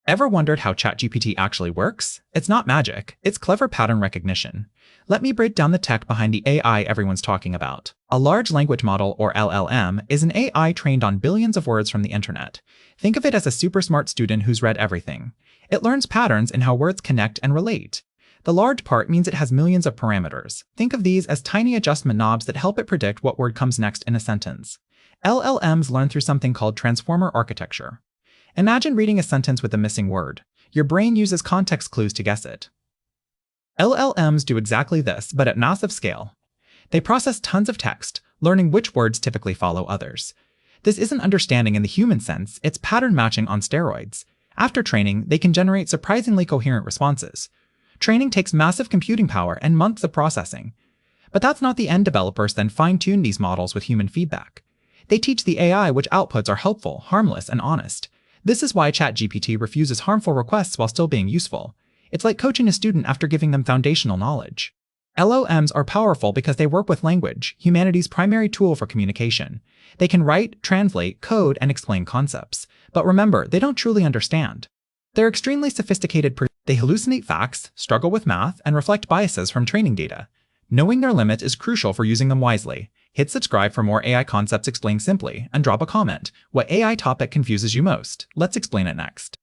Ever wondered how ChatGPT actually works? It's not magic, it's clever pattern recognition. Let me break down the tech behind the AI everyone's talking about. A large language model, or LLM, is an AI trained on billions of words from the internet. Think of it as a super smart student who's read everything. It learns patterns in how words connect and relate. The large part means it has millions of parameters. Think of these as tiny adjustment knobs that help it predict what word comes next in a sentence. LLMs learn through something called transformer architecture. Imagine reading a sentence with a missing word. Your brain uses context clues to guess it. LLMs do exactly this, but at massive scale. They process tons of text, learning which words typically follow others. This isn't understanding in the human sense, it's pattern matching on steroids. After training, they can generate surprisingly coherent responses. Training takes massive computing power and months of processing. But that's not the end. Developers then fine-tune these models with human feedback. They teach the AI which outputs are helpful, harmless, and honest. This is why ChatGPT refuses harmful requests while still being useful. It's like coaching a student after giving them foundational knowledge. LLMs are powerful because they work with language, humanity's primary tool for communication. They can write, translate, code, and explain concepts. But remember, they don't truly understand. They're extremely sophisticated. They hallucinate facts, struggle with math, and reflect biases from training data. Knowing their limit is crucial for using them wisely. Hit subscribe for more AI concepts explained simply, and drop a comment. What AI topic confuses you most? Let's explain it next.